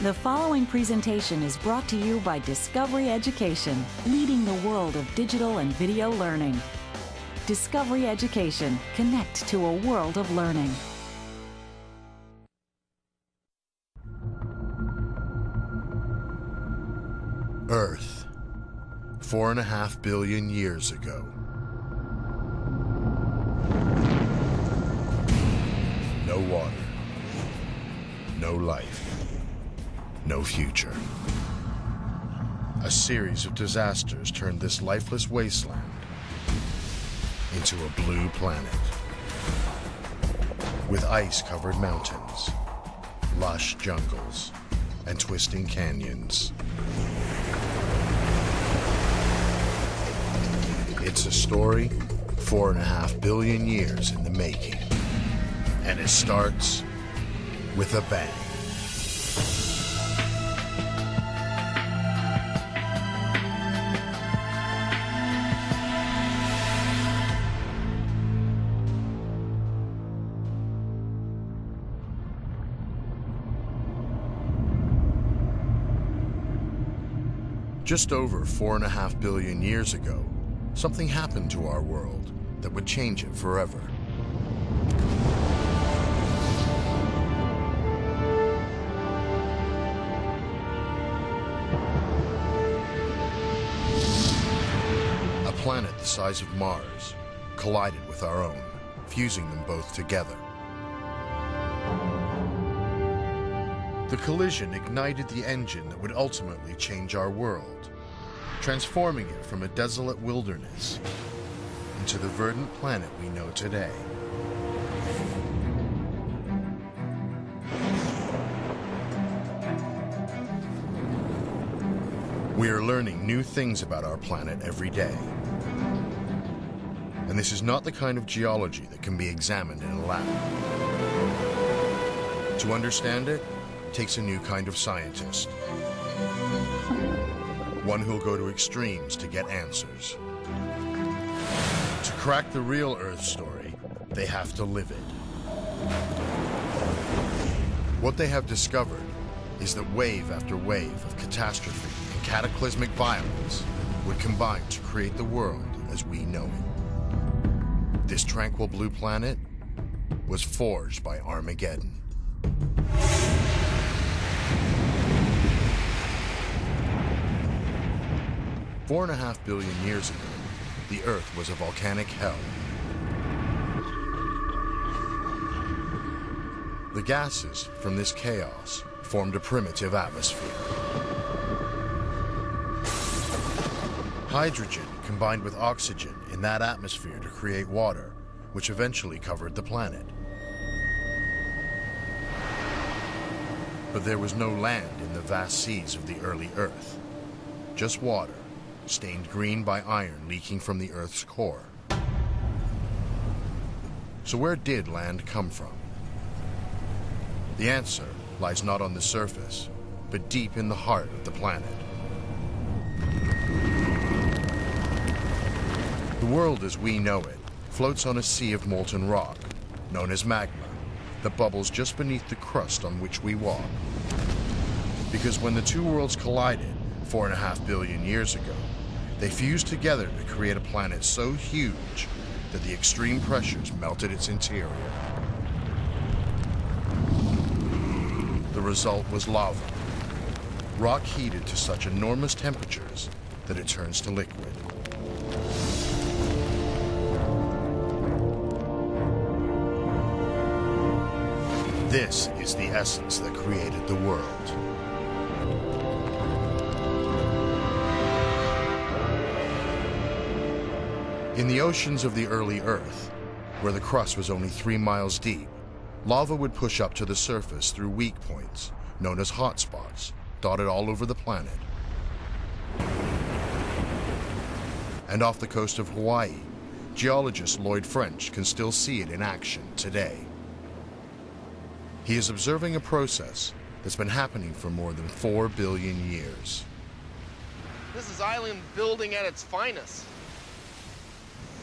The following presentation is brought to you by Discovery Education, leading the world of digital and video learning. Discovery Education, connect to a world of learning. Earth, 4.5 billion years ago. No water, no life, no future. A series of disasters turned this lifeless wasteland into a blue planet. With ice-covered mountains, lush jungles, and twisting canyons. It's a story 4.5 billion years in the making. And it starts with a bang. Just over 4.5 billion years ago, something happened to our world that would change it forever. A planet the size of Mars collided with our own, fusing them both together. The collision ignited the engine that would ultimately change our world, transforming it from a desolate wilderness into the verdant planet we know today. We are learning new things about our planet every day. And this is not the kind of geology that can be examined in a lab. To understand it takes a new kind of scientist. One who'll go to extremes to get answers. To crack the real Earth story, they have to live it. What they have discovered is that wave after wave of catastrophe and cataclysmic violence would combine to create the world as we know it. This tranquil blue planet was forged by Armageddon. 4.5 billion years ago, the Earth was a volcanic hell. The gases from this chaos formed a primitive atmosphere. Hydrogen combined with oxygen in that atmosphere to create water, which eventually covered the planet. But there was no land in the vast seas of the early Earth, just water, stained green by iron leaking from the Earth's core. So where did land come from? The answer lies not on the surface, but deep in the heart of the planet. The world as we know it floats on a sea of molten rock, known as magma, that bubbles just beneath the crust on which we walk. Because when the two worlds collided 4.5 billion years ago, they fused together to create a planet so huge that the extreme pressures melted its interior. The result was lava, rock heated to such enormous temperatures that it turns to liquid. This is the essence that created the world. In the oceans of the early Earth, where the crust was only 3 miles deep, lava would push up to the surface through weak points, known as hotspots, dotted all over the planet. And off the coast of Hawaii, geologist Lloyd French can still see it in action today. He is observing a process that's been happening for more than 4 billion years. This is island building at its finest.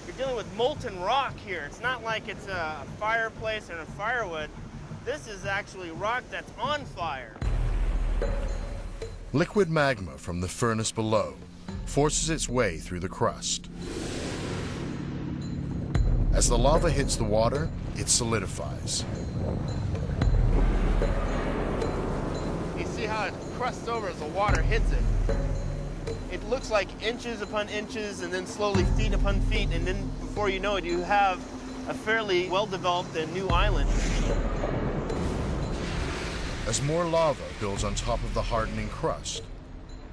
You're dealing with molten rock here. It's not like it's a fireplace and a firewood. This is actually rock that's on fire. Liquid magma from the furnace below forces its way through the crust. As the lava hits the water, it solidifies. You see how it crusts over as the water hits it? It looks like inches upon inches and then slowly feet upon feet, and then before you know it, you have a fairly well-developed and new island. As more lava builds on top of the hardening crust,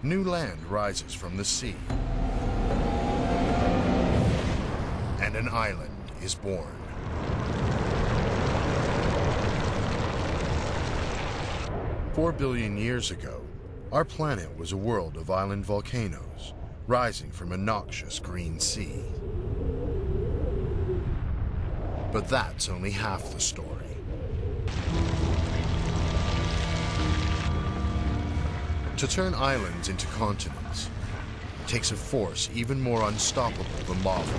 new land rises from the sea. And an island is born. Four billion years ago, our planet was a world of island volcanoes rising from a noxious green sea. But that's only half the story. To turn islands into continents takes a force even more unstoppable than lava.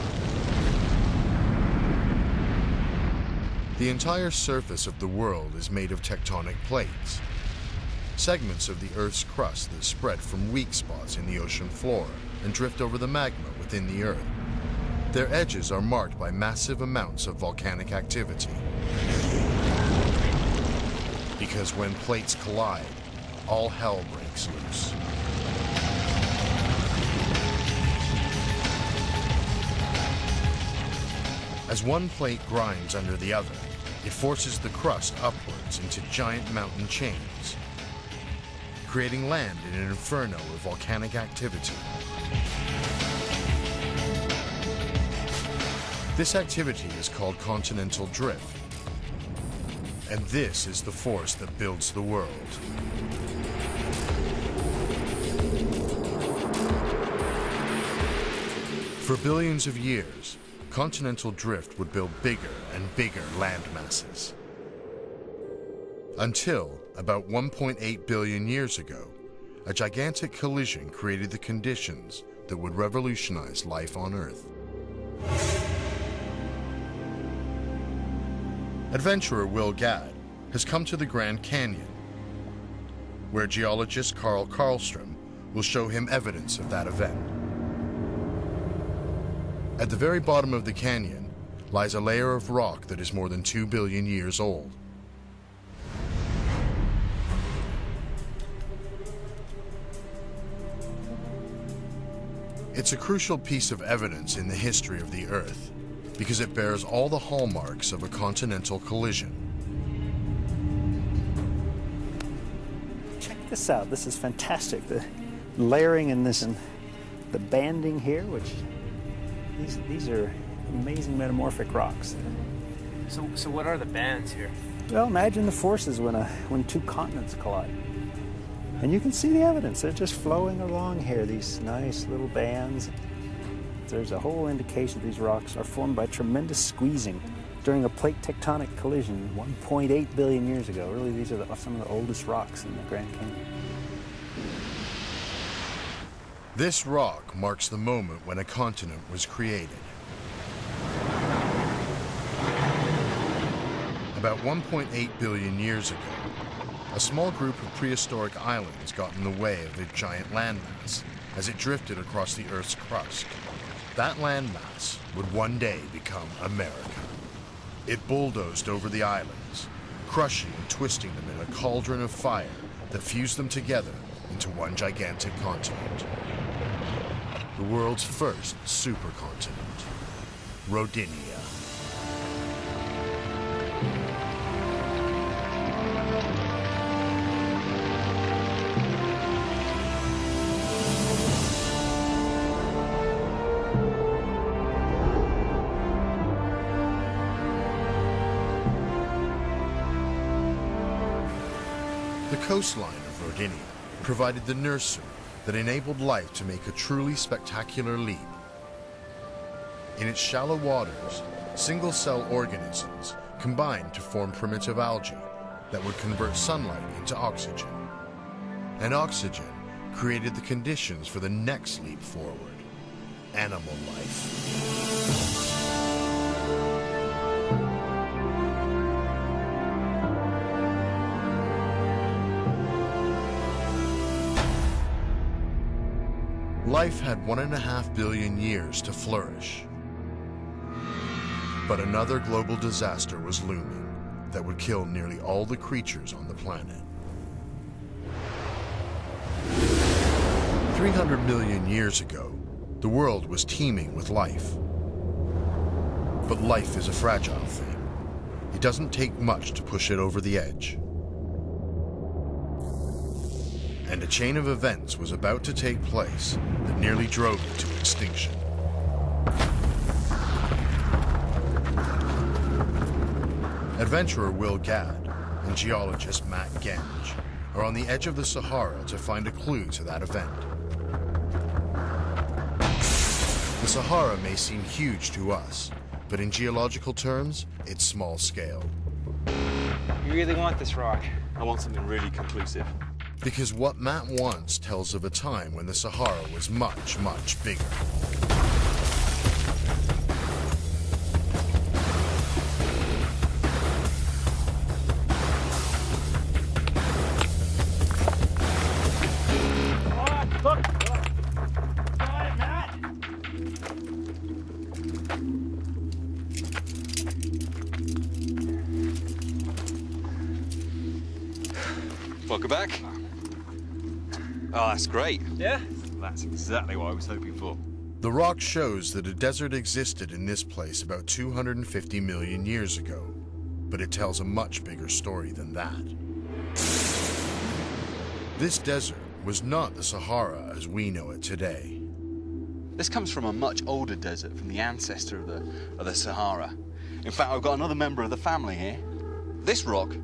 The entire surface of the world is made of tectonic plates, segments of the Earth's crust that spread from weak spots in the ocean floor and drift over the magma within the Earth. Their edges are marked by massive amounts of volcanic activity. Because when plates collide, all hell breaks loose. As one plate grinds under the other, it forces the crust upwards into giant mountain chains, creating land in an inferno of volcanic activity. This activity is called continental drift, and this is the force that builds the world. For billions of years, continental drift would build bigger and bigger land masses. Until, about 1.8 billion years ago, a gigantic collision created the conditions that would revolutionize life on Earth. Adventurer Will Gadd has come to the Grand Canyon, where geologist Carl Karlstrom will show him evidence of that event. At the very bottom of the canyon lies a layer of rock that is more than 2 billion years old. It's a crucial piece of evidence in the history of the Earth because it bears all the hallmarks of a continental collision. Check this out. This is fantastic. The layering in this and the banding here, which these are amazing metamorphic rocks. So what are the bands here? Well, imagine the forces when two continents collide. And you can see the evidence. They're just flowing along here, these nice little bands. There's a whole indication these rocks are formed by tremendous squeezing during a plate tectonic collision 1.8 billion years ago. Really, these are some of the oldest rocks in the Grand Canyon. This rock marks the moment when a continent was created. About 1.8 billion years ago, a small group of prehistoric islands got in the way of a giant landmass as it drifted across the Earth's crust. That landmass would one day become America. It bulldozed over the islands, crushing and twisting them in a cauldron of fire that fused them together into one gigantic continent. The world's first supercontinent, Rodinia. The coastline of Rodinia provided the nursery that enabled life to make a truly spectacular leap. In its shallow waters, single-cell organisms combined to form primitive algae that would convert sunlight into oxygen. And oxygen created the conditions for the next leap forward, animal life. Life had 1.5 billion years to flourish. But another global disaster was looming that would kill nearly all the creatures on the planet. 300 million years ago, the world was teeming with life. But life is a fragile thing. It doesn't take much to push it over the edge. And a chain of events was about to take place that nearly drove it to extinction. Adventurer Will Gadd and geologist Matt Genge are on the edge of the Sahara to find a clue to that event. The Sahara may seem huge to us, but in geological terms, it's small scale. You really want this rock? I want something really conclusive. Because what Matt wants tells of a time when the Sahara was much, much bigger. Welcome back. Oh, that's great. Yeah? That's exactly what I was hoping for. The rock shows that a desert existed in this place about 250 million years ago, but it tells a much bigger story than that. This desert was not the Sahara as we know it today. This comes from a much older desert, from the ancestor of the Sahara. In fact, I've got another member of the family here. This rock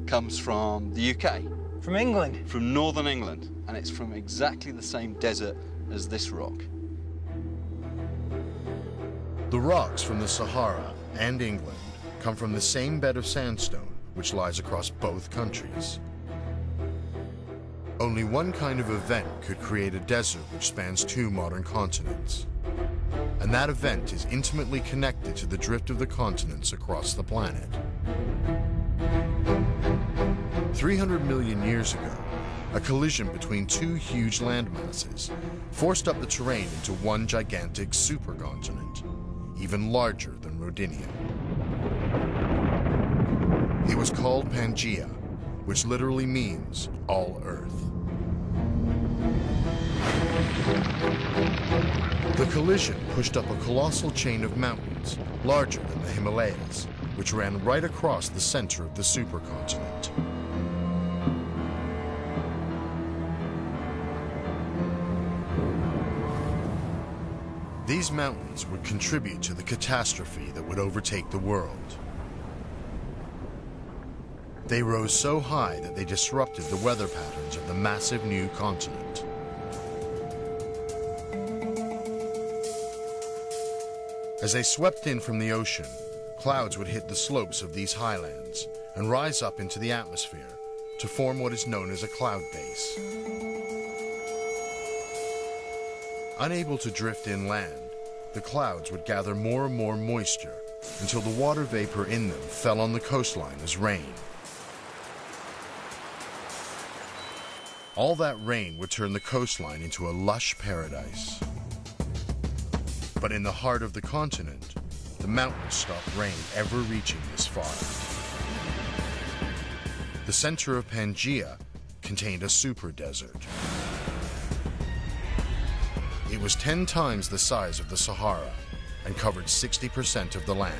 comes from the UK. From England? From northern England, and it's from exactly the same desert as this rock. The rocks from the Sahara and England come from the same bed of sandstone which lies across both countries. Only one kind of event could create a desert which spans two modern continents. And that event is intimately connected to the drift of the continents across the planet. 300 million years ago, a collision between two huge landmasses forced up the terrain into one gigantic supercontinent, even larger than Rodinia. It was called Pangaea, which literally means all Earth. The collision pushed up a colossal chain of mountains, larger than the Himalayas, which ran right across the center of the supercontinent. These mountains would contribute to the catastrophe that would overtake the world. They rose so high that they disrupted the weather patterns of the massive new continent. As they swept in from the ocean, clouds would hit the slopes of these highlands and rise up into the atmosphere to form what is known as a cloud base. Unable to drift inland, the clouds would gather more and more moisture until the water vapor in them fell on the coastline as rain. All that rain would turn the coastline into a lush paradise. But in the heart of the continent, the mountains stopped rain ever reaching this far. The center of Pangaea contained a super desert. It was 10 times the size of the Sahara and covered 60% of the land.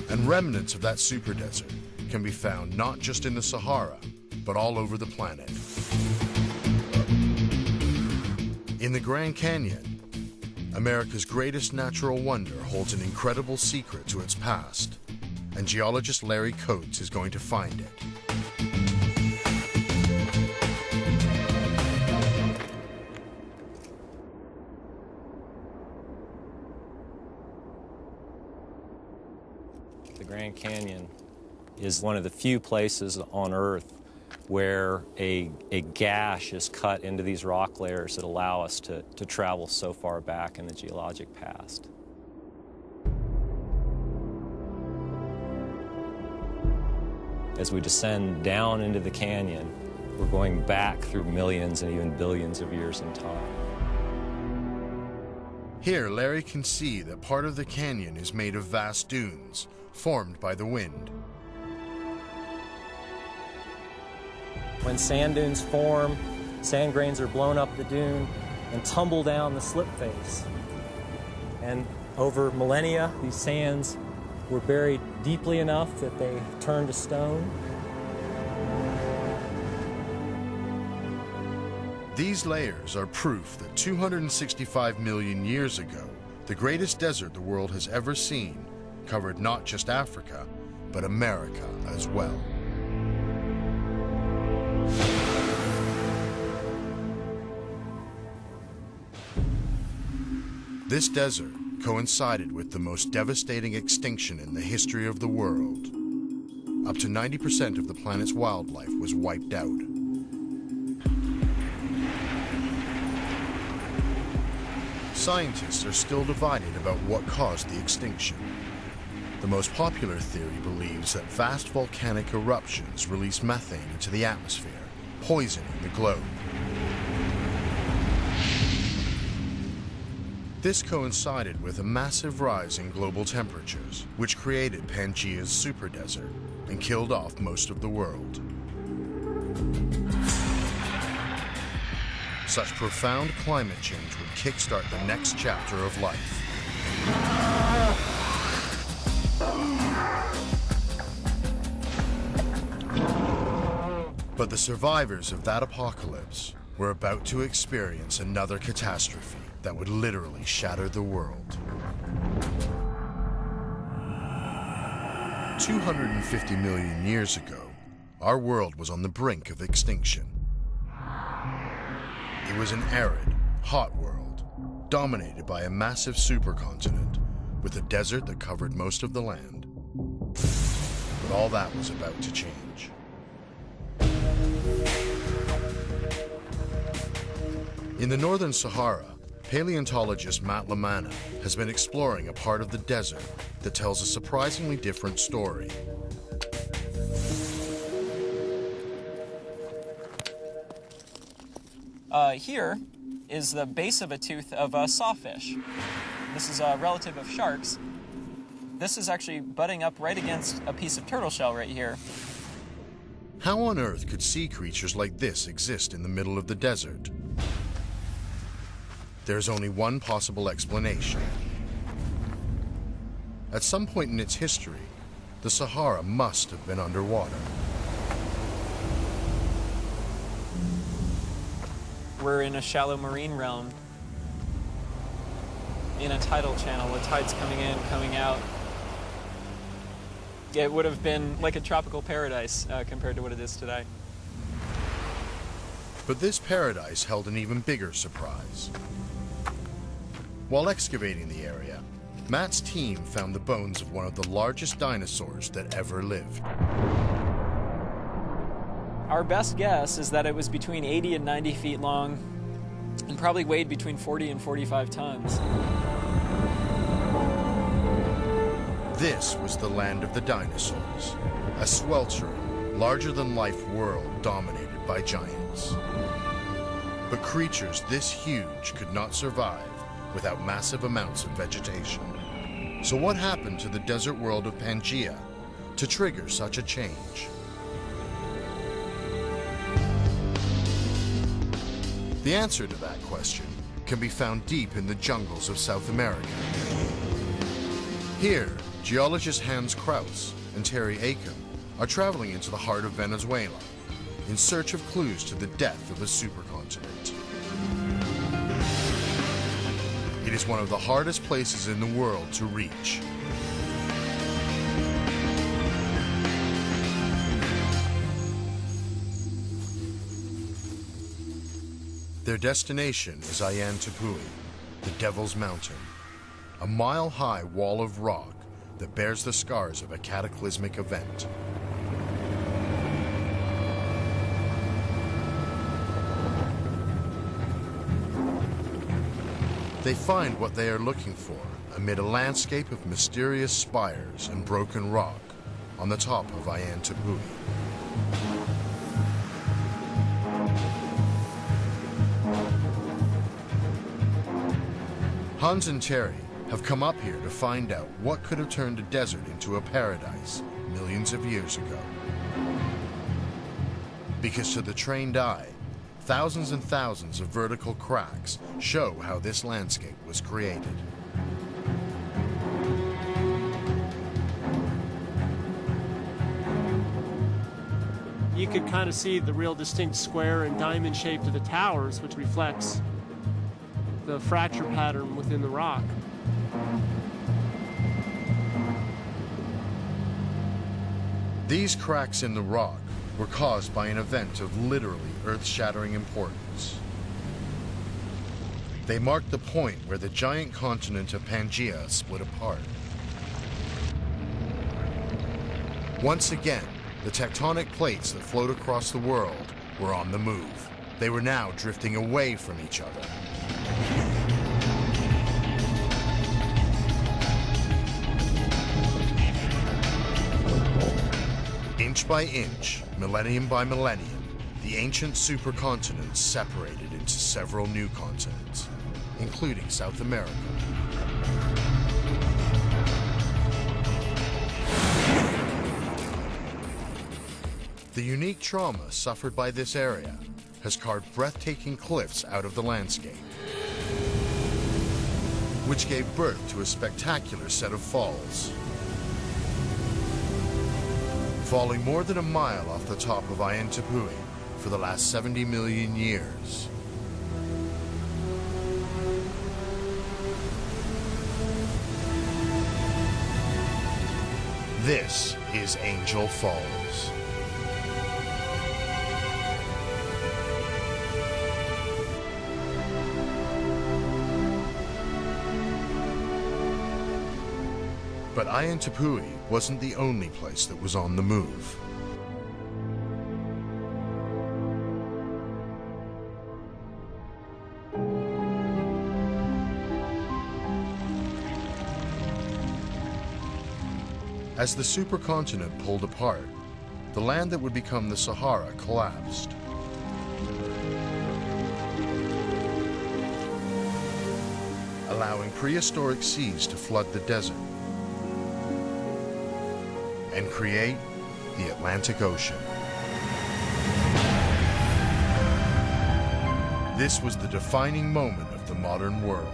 And remnants of that super desert can be found not just in the Sahara, but all over the planet. In the Grand Canyon, America's greatest natural wonder holds an incredible secret to its past, and geologist Larry Coates is going to find it. The Grand Canyon is one of the few places on Earth where a gash is cut into these rock layers that allow us to travel so far back in the geologic past. As we descend down into the canyon, We're going back through millions and even billions of years in time. Here, Larry can see that part of the canyon is made of vast dunes, formed by the wind. When sand dunes form, sand grains are blown up the dune and tumble down the slip face. And over millennia, these sands were buried deeply enough that they turned to stone. These layers are proof that 265 million years ago, the greatest desert the world has ever seen covered not just Africa, but America as well. This desert coincided with the most devastating extinction in the history of the world. Up to 90% of the planet's wildlife was wiped out. Scientists are still divided about what caused the extinction. The most popular theory believes that vast volcanic eruptions released methane into the atmosphere, poisoning the globe. This coincided with a massive rise in global temperatures, which created Pangaea's super desert and killed off most of the world. Such profound climate change would kickstart the next chapter of life. But the survivors of that apocalypse were about to experience another catastrophe that would literally shatter the world. 250 million years ago, our world was on the brink of extinction. It was an arid, hot world, dominated by a massive supercontinent with a desert that covered most of the land. But all that was about to change. In the northern Sahara, paleontologist Matt Lamana has been exploring a part of the desert that tells a surprisingly different story. Here is the base of a tooth of a sawfish. This is a relative of sharks. This is actually butting up right against a piece of turtle shell right here. How on earth could sea creatures like this exist in the middle of the desert? There's only one possible explanation. At some point in its history, the Sahara must have been underwater. We're in a shallow marine realm, in a tidal channel with tides coming in, coming out. It would have been like a tropical paradise compared to what it is today. But this paradise held an even bigger surprise. While excavating the area, Matt's team found the bones of one of the largest dinosaurs that ever lived. Our best guess is that it was between 80 and 90 feet long and probably weighed between 40 and 45 tons. This was the land of the dinosaurs, a sweltering, larger-than-life world dominated by giants. But creatures this huge could not survive without massive amounts of vegetation. So what happened to the desert world of Pangaea to trigger such a change? The answer to that question can be found deep in the jungles of South America. Here, geologists Hans Kraus and Terry Aiken are traveling into the heart of Venezuela in search of clues to the death of a supercontinent. It is one of the hardest places in the world to reach. Their destination is Ayantapui, the Devil's Mountain, a mile-high wall of rock that bears the scars of a cataclysmic event. They find what they are looking for amid a landscape of mysterious spires and broken rock on the top of Ayantapui. Hans and Terry have come up here to find out what could have turned a desert into a paradise millions of years ago. Because to the trained eye, thousands and thousands of vertical cracks show how this landscape was created. You could kind of see the real distinct square and diamond shape to the towers, which reflects the fracture pattern within the rock. These cracks in the rock were caused by an event of literally earth-shattering importance. They marked the point where the giant continent of Pangaea split apart. Once again, the tectonic plates that float across the world were on the move. They were now drifting away from each other. Inch by inch, millennium by millennium, the ancient supercontinents separated into several new continents, including South America. The unique trauma suffered by this area has carved breathtaking cliffs out of the landscape, which gave birth to a spectacular set of falls. Falling more than a mile off the top of Ayantapui for the last 70 million years. This is Angel Falls. But Ayantapui wasn't the only place that was on the move. As the supercontinent pulled apart, the land that would become the Sahara collapsed. Allowing prehistoric seas to flood the desert and create the Atlantic Ocean. This was the defining moment of the modern world.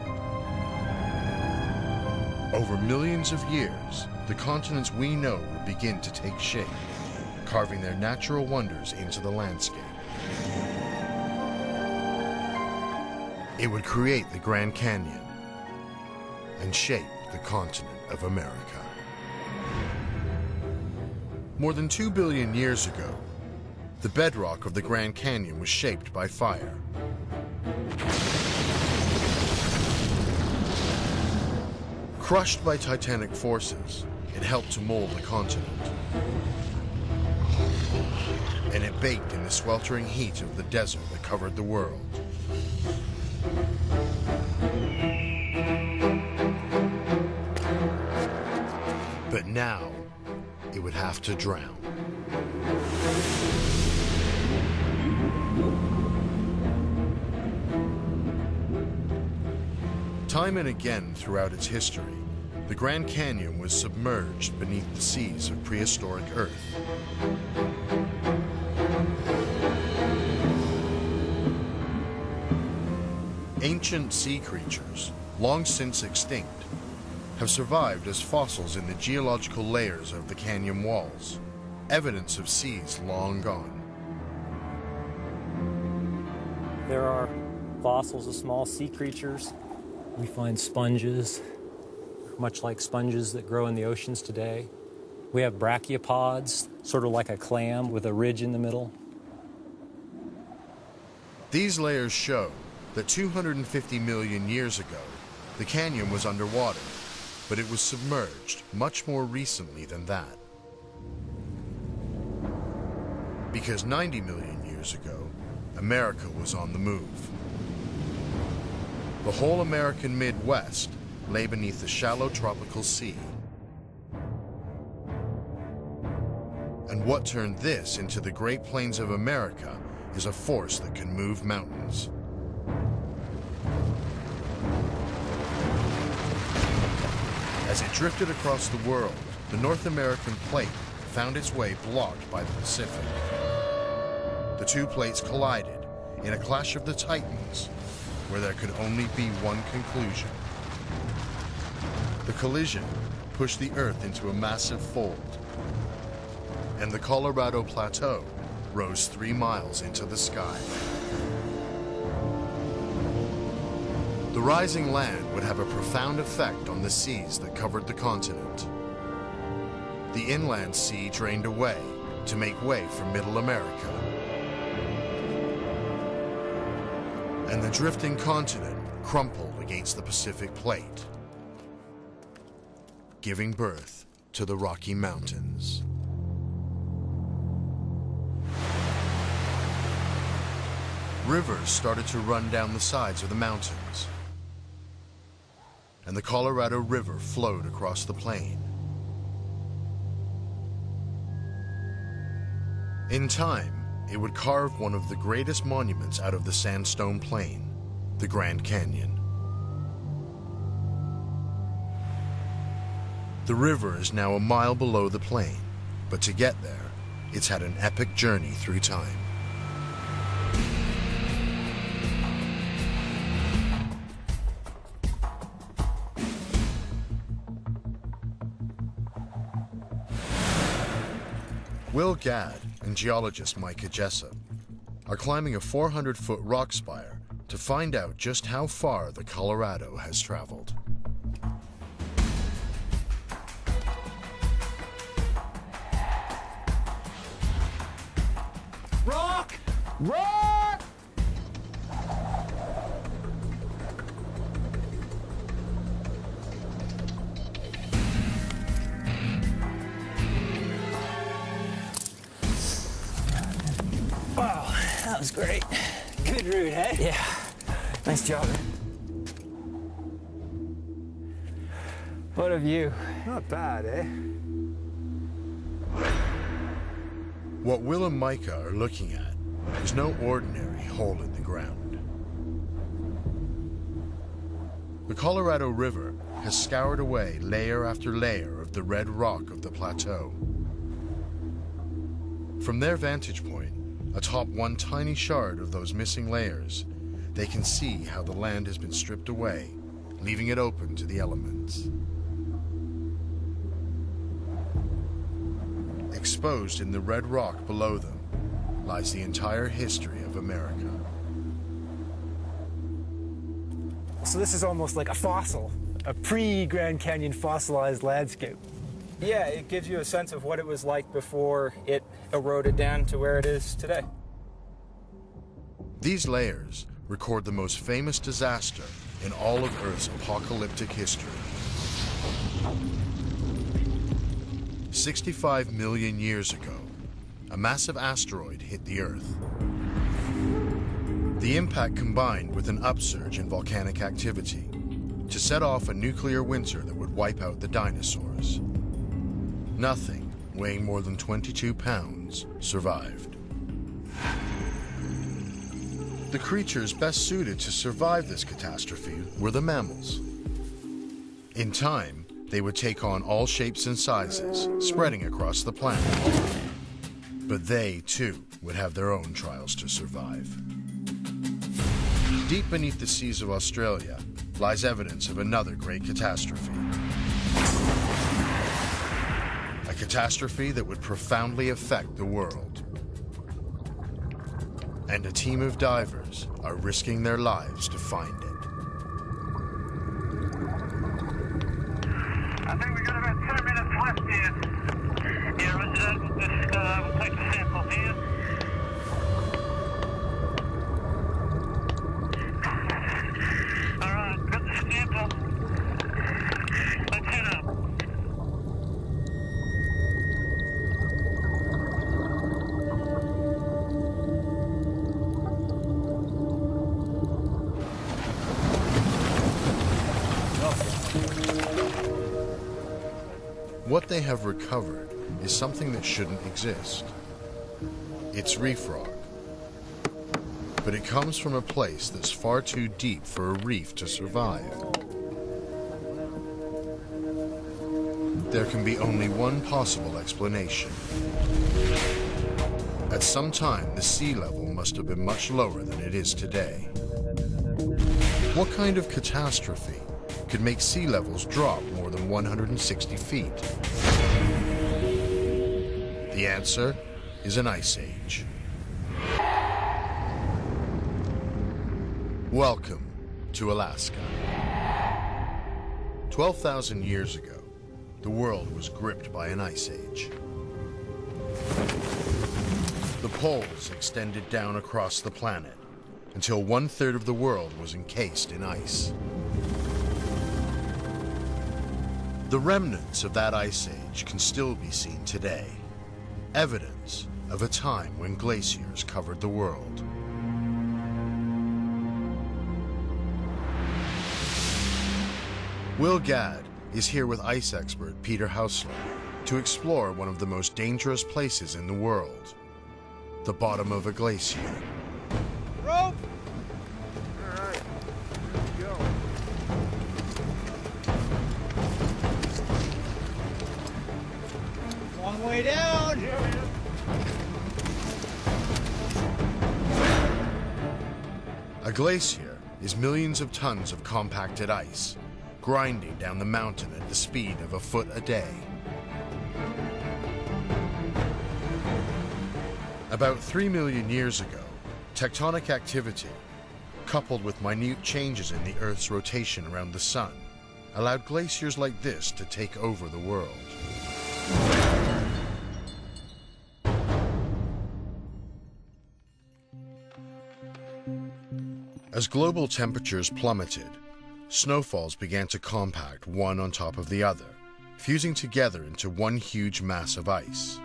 Over millions of years, the continents we know would begin to take shape, carving their natural wonders into the landscape. It would create the Grand Canyon and shape the continent of America. More than 2 billion years ago, the bedrock of the Grand Canyon was shaped by fire. Crushed by titanic forces, it helped to mold the continent. And it baked in the sweltering heat of the desert that covered the world. But now, it would have to drown. Time and again throughout its history, the Grand Canyon was submerged beneath the seas of prehistoric Earth. Ancient sea creatures, long since extinct, have survived as fossils in the geological layers of the canyon walls, evidence of seas long gone. There are fossils of small sea creatures. We find sponges, much like sponges that grow in the oceans today. We have brachiopods, sort of like a clam with a ridge in the middle. These layers show that 250 million years ago, the canyon was underwater, but it was submerged much more recently than that. Because 90 million years ago, America was on the move. The whole American Midwest lay beneath the shallow tropical sea. And what turned this into the Great Plains of America is a force that can move mountains. As it drifted across the world, the North American plate found its way blocked by the Pacific. The two plates collided in a clash of the titans, where there could only be one conclusion. The collision pushed the Earth into a massive fold, and the Colorado Plateau rose 3 miles into the sky. The rising land would have a profound effect on the seas that covered the continent. The inland sea drained away to make way for Middle America. And the drifting continent crumpled against the Pacific Plate, giving birth to the Rocky Mountains. Rivers started to run down the sides of the mountains, and the Colorado River flowed across the plain. In time, it would carve one of the greatest monuments out of the sandstone plain, the Grand Canyon. The river is now a mile below the plain, but to get there, it's had an epic journey through time. Will Gadd and geologist Micah Jessup are climbing a 400-foot rock spire to find out just how far the Colorado has traveled. Rock! Rock! Wow, that was great. Good route, hey? Yeah. Nice job. What of you? Not bad, eh? What Will and Micah are looking at is no ordinary hole in the ground. The Colorado River has scoured away layer after layer of the red rock of the plateau. From their vantage point, atop one tiny shard of those missing layers, they can see how the land has been stripped away, leaving it open to the elements. Exposed in the red rock below them lies the entire history of America. So this is almost like a fossil, a pre-Grand Canyon fossilized landscape. Yeah, it gives you a sense of what it was like before it eroded down to where it is today. These layers record the most famous disaster in all of Earth's apocalyptic history. 65 million years ago, a massive asteroid hit the Earth. The impact combined with an upsurge in volcanic activity to set off a nuclear winter that would wipe out the dinosaurs. Nothing weighing more than 22 pounds survived. The creatures best suited to survive this catastrophe were the mammals. In time, they would take on all shapes and sizes, spreading across the planet. But they, too, would have their own trials to survive. Deep beneath the seas of Australia lies evidence of another great catastrophe. A catastrophe that would profoundly affect the world. And a team of divers are risking their lives to find it. I think we've got about 2 minutes left here. Yeah, Roger, we'll take the sample here. All right, got the sample. Let's head up. What they have recovered is something that shouldn't exist. It's reef rock. But it comes from a place that's far too deep for a reef to survive. There can be only one possible explanation. At some time, the sea level must have been much lower than it is today. What kind of catastrophe could make sea levels drop more than 160 feet? The answer is an ice age. Welcome to Alaska. 12,000 years ago, the world was gripped by an ice age. The poles extended down across the planet until 1/3 of the world was encased in ice. The remnants of that ice age can still be seen today, evidence of a time when glaciers covered the world. Will Gadd is here with ice expert Peter Hausler to explore one of the most dangerous places in the world, the bottom of a glacier. Rope! All right, let's go. Long way down. A glacier is millions of tons of compacted ice, grinding down the mountain at the speed of a foot a day. About 3 million years ago, tectonic activity, coupled with minute changes in the Earth's rotation around the sun, allowed glaciers like this to take over the world. As global temperatures plummeted, snowfalls began to compact one on top of the other, fusing together into one huge mass of ice.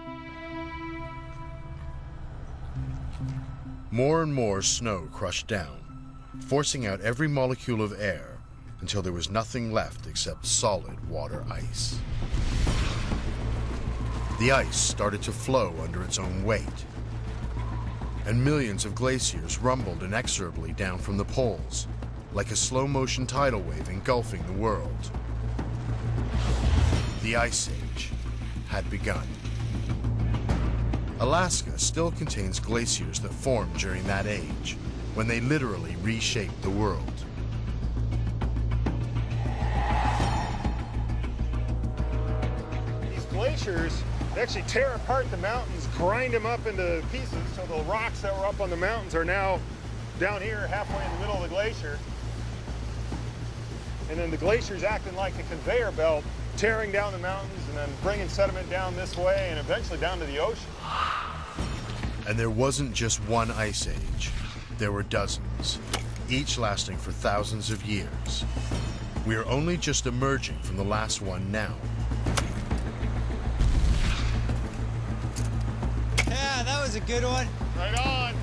More and more snow crushed down, forcing out every molecule of air until there was nothing left except solid water ice. The ice started to flow under its own weight, and millions of glaciers rumbled inexorably down from the poles, like a slow-motion tidal wave engulfing the world. The Ice Age had begun. Alaska still contains glaciers that formed during that age, when they literally reshaped the world. These glaciers, they actually tear apart the mountains, grind them up into pieces, so the rocks that were up on the mountains are now down here halfway in the middle of the glacier. And then the glacier's acting like a conveyor belt, tearing down the mountains and then bringing sediment down this way and eventually down to the ocean. And there wasn't just one ice age. There were dozens, each lasting for thousands of years. We are only just emerging from the last one now. Yeah, that was a good one. Right on.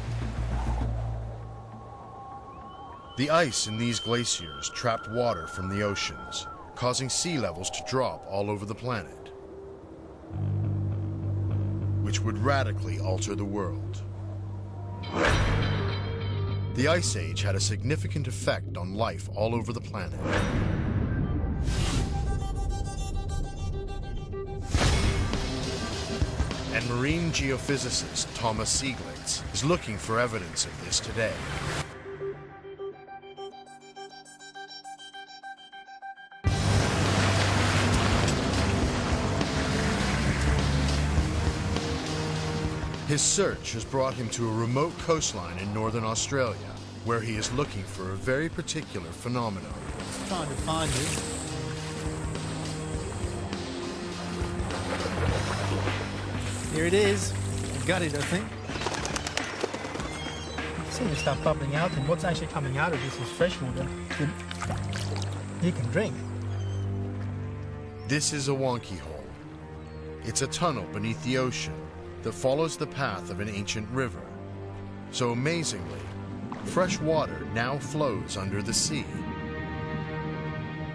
The ice in these glaciers trapped water from the oceans, causing sea levels to drop all over the planet, which would radically alter the world. The Ice Age had a significant effect on life all over the planet. And marine geophysicist Thomas Sieglitz is looking for evidence of this today. His search has brought him to a remote coastline in northern Australia, where he is looking for a very particular phenomenon. Just trying to find it. Here it is. I've got it, I think. I've seen this stuff bubbling out, and what's actually coming out of this is fresh water you can drink. This is a wonky hole. It's a tunnel beneath the ocean that follows the path of an ancient river. So amazingly, fresh water now flows under the sea.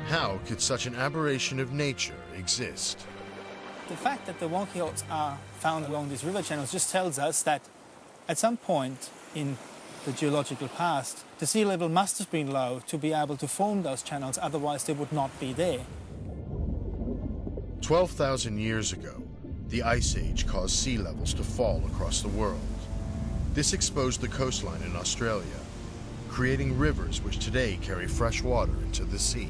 How could such an aberration of nature exist? The fact that the wonky holes are found along these river channels just tells us that at some point in the geological past, the sea level must have been low to be able to form those channels, otherwise they would not be there. 12,000 years ago, the Ice Age caused sea levels to fall across the world. This exposed the coastline in Australia, creating rivers which today carry fresh water into the sea.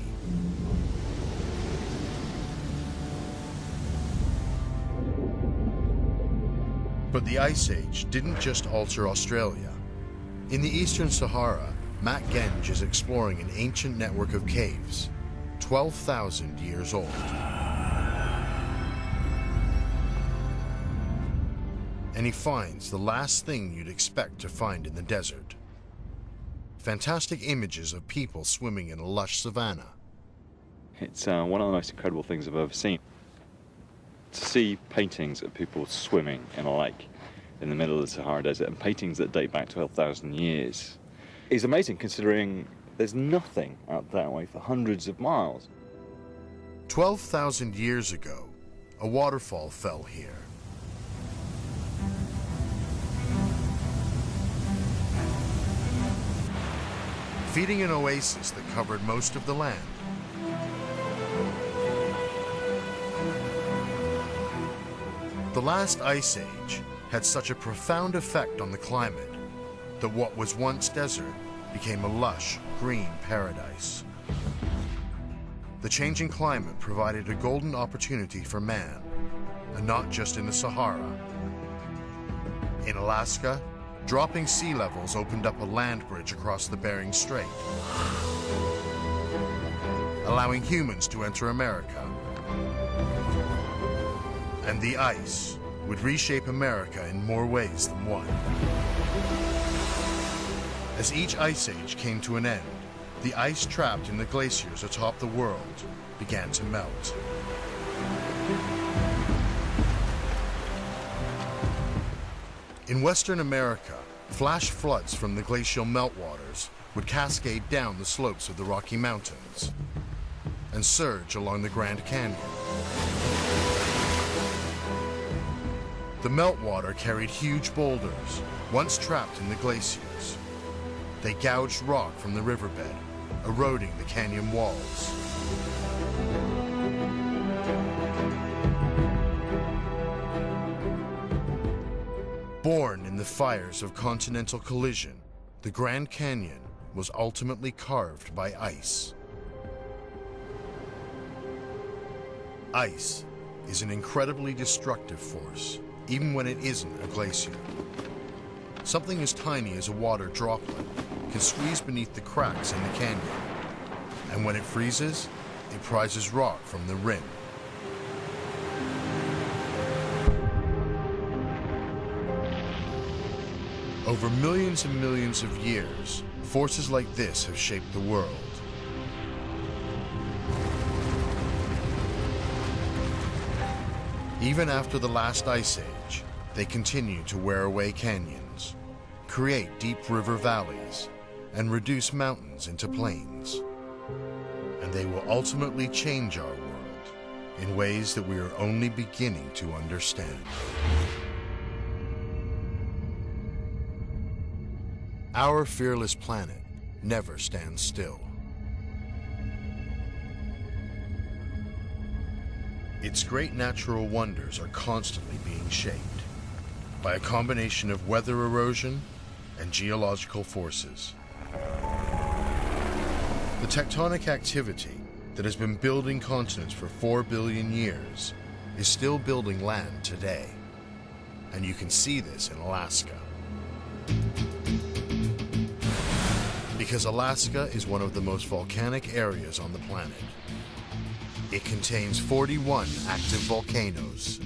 But the Ice Age didn't just alter Australia. In the Eastern Sahara, Matt Genge is exploring an ancient network of caves, 12,000 years old. And he finds the last thing you'd expect to find in the desert. Fantastic images of people swimming in a lush savanna. It's one of the most incredible things I've ever seen. To see paintings of people swimming in a lake in the middle of the Sahara Desert, and paintings that date back 12,000 years, is amazing considering there's nothing out that way for hundreds of miles. 12,000 years ago, a waterfall fell here. Feeding an oasis that covered most of the land. The last ice age had such a profound effect on the climate that what was once desert became a lush, green paradise. The changing climate provided a golden opportunity for man, and not just in the Sahara. In Alaska, dropping sea levels opened up a land bridge across the Bering Strait, allowing humans to enter America. And the ice would reshape America in more ways than one. As each ice age came to an end, the ice trapped in the glaciers atop the world began to melt. In Western America, flash floods from the glacial meltwaters would cascade down the slopes of the Rocky Mountains and surge along the Grand Canyon. The meltwater carried huge boulders, once trapped in the glaciers. They gouged rock from the riverbed, eroding the canyon walls. Born in the fires of continental collision, the Grand Canyon was ultimately carved by ice. Ice is an incredibly destructive force, even when it isn't a glacier. Something as tiny as a water droplet can squeeze beneath the cracks in the canyon, and when it freezes, it prizes rock from the rim. Over millions and millions of years, forces like this have shaped the world. Even after the last ice age, they continue to wear away canyons, create deep river valleys, and reduce mountains into plains. And they will ultimately change our world in ways that we are only beginning to understand. Our fearless planet never stands still. Its great natural wonders are constantly being shaped by a combination of weather erosion and geological forces. The tectonic activity that has been building continents for 4 billion years is still building land today, and you can see this in Alaska. Because Alaska is one of the most volcanic areas on the planet. It contains 41 active volcanoes.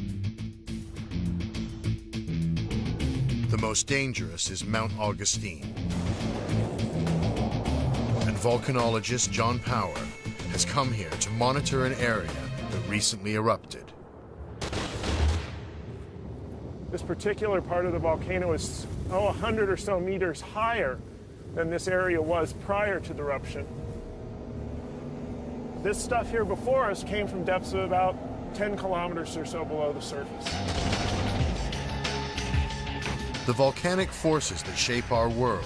The most dangerous is Mount Augustine. And volcanologist John Power has come here to monitor an area that recently erupted. This particular part of the volcano is 100 or so meters higher than this area was prior to the eruption. This stuff here before us came from depths of about 10 kilometers or so below the surface. The volcanic forces that shape our world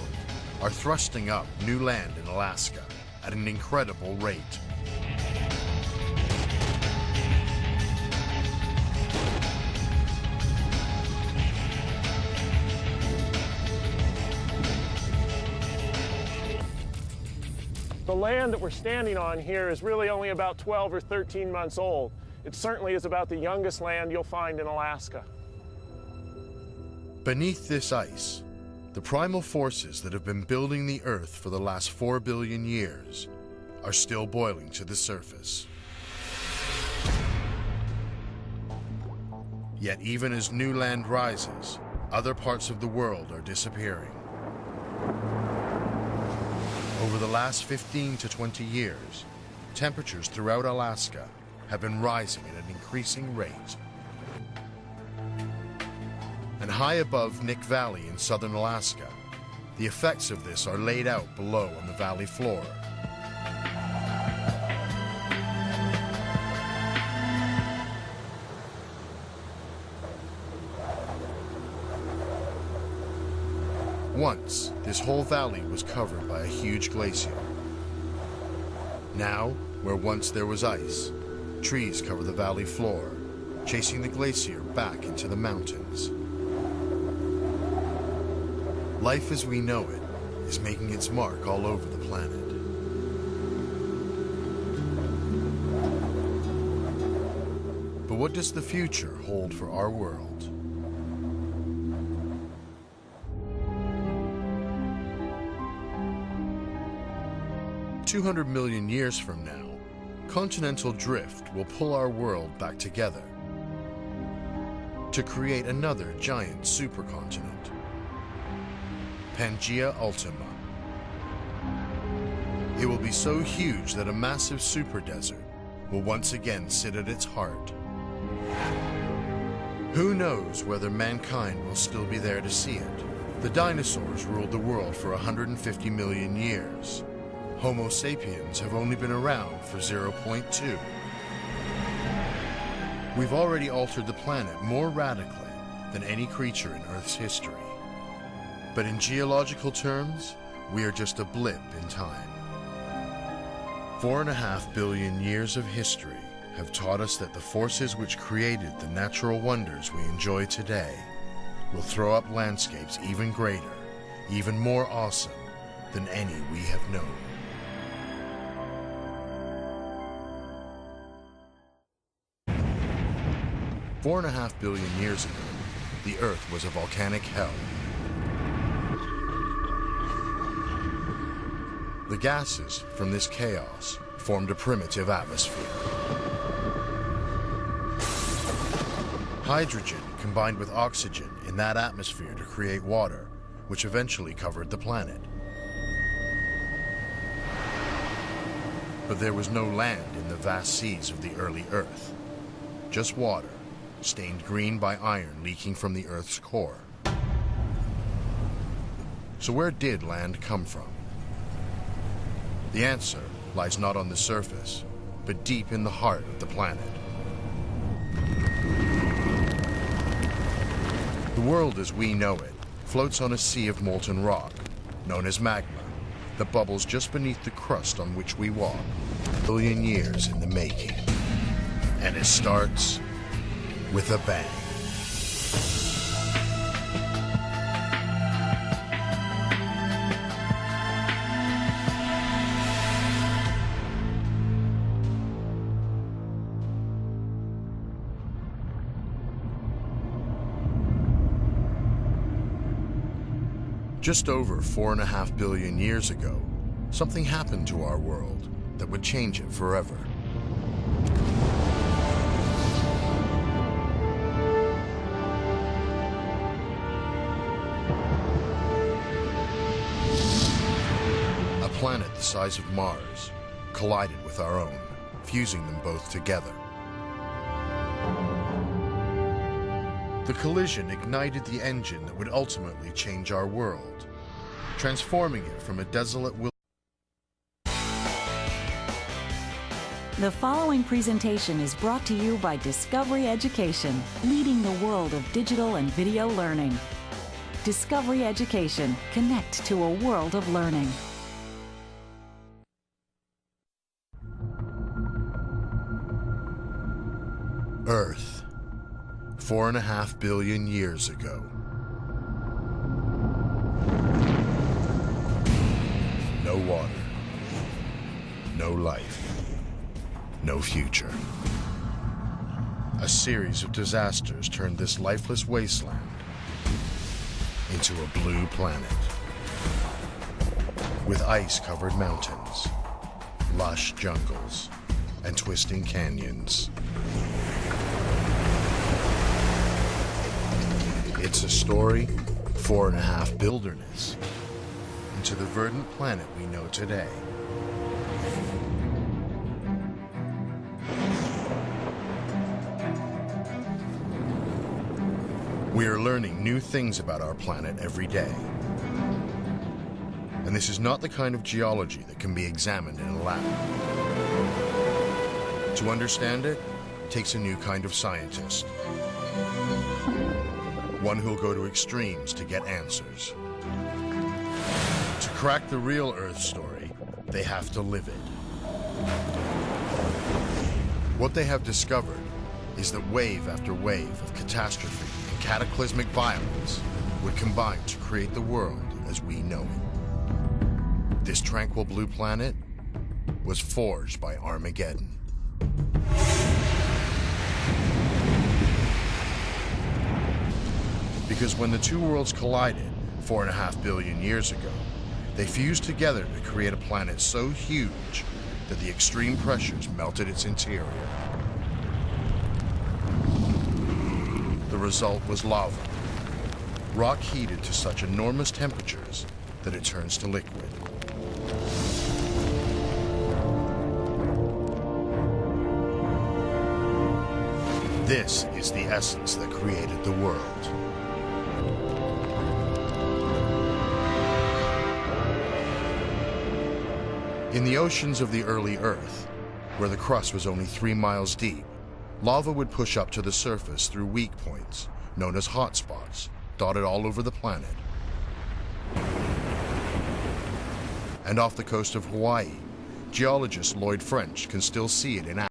are thrusting up new land in Alaska at an incredible rate. land that we're standing on here is really only about 12 or 13 months old. It certainly is about the youngest land you'll find in Alaska. Beneath this ice, the primal forces that have been building the Earth for the last 4 billion years are still boiling to the surface. Yet even as new land rises, other parts of the world are disappearing. Over the last 15 to 20 years, temperatures throughout Alaska have been rising at an increasing rate. And high above Nick Valley in southern Alaska, the effects of this are laid out below on the valley floor. Once, this whole valley was covered by a huge glacier. Now, where once there was ice, trees cover the valley floor, chasing the glacier back into the mountains. Life as we know it is making its mark all over the planet. But what does the future hold for our world? 200 million years from now, continental drift will pull our world back together to create another giant supercontinent, Pangaea Ultima. It will be so huge that a massive superdesert will once again sit at its heart. Who knows whether mankind will still be there to see it? The dinosaurs ruled the world for 150 million years. Homo sapiens have only been around for 0.2. We've already altered the planet more radically than any creature in Earth's history. But in geological terms, we are just a blip in time. 4.5 billion years of history have taught us that the forces which created the natural wonders we enjoy today will throw up landscapes even greater, even more awesome than any we have known. Four and a half billion years ago, the Earth was a volcanic hell. The gases from this chaos formed a primitive atmosphere. Hydrogen combined with oxygen in that atmosphere to create water, which eventually covered the planet. But there was no land in the vast seas of the early Earth, just water, stained green by iron leaking from the Earth's core. So where did land come from? The answer lies not on the surface, but deep in the heart of the planet. The world as we know it floats on a sea of molten rock, known as magma, that bubbles just beneath the crust on which we walk, a billion years in the making. And it starts with a bang. Just over 4.5 billion years ago, something happened to our world that would change it forever. A planet the size of Mars collided with our own, fusing them both together. The collision ignited the engine that would ultimately change our world, transforming it from a desolate wilderness. The following presentation is brought to you by Discovery Education, leading the world of digital and video learning. Discovery Education, connect to a world of learning. Earth, 4.5 billion years ago. No water, no life, no future. A series of disasters turned this lifeless wasteland into a blue planet with ice-covered mountains, lush jungles, and twisting canyons. It's a story 4.5 wilderness into the verdant planet we know today. We are learning new things about our planet every day. And this is not the kind of geology that can be examined in a lab. To understand it takes a new kind of scientist. One who'll go to extremes to get answers. To crack the real Earth story, they have to live it. What they have discovered is that wave after wave of catastrophe and cataclysmic violence would combine to create the world as we know it. This tranquil blue planet was forged by Armageddon. Because when the two worlds collided 4.5 billion years ago, they fused together to create a planet so huge that the extreme pressures melted its interior. The result was lava, rock heated to such enormous temperatures that it turns to liquid. This is the essence that created the world. In the oceans of the early Earth, where the crust was only 3 miles deep, lava would push up to the surface through weak points, known as hotspots, dotted all over the planet. And off the coast of Hawaii, geologist Lloyd French can still see it in action.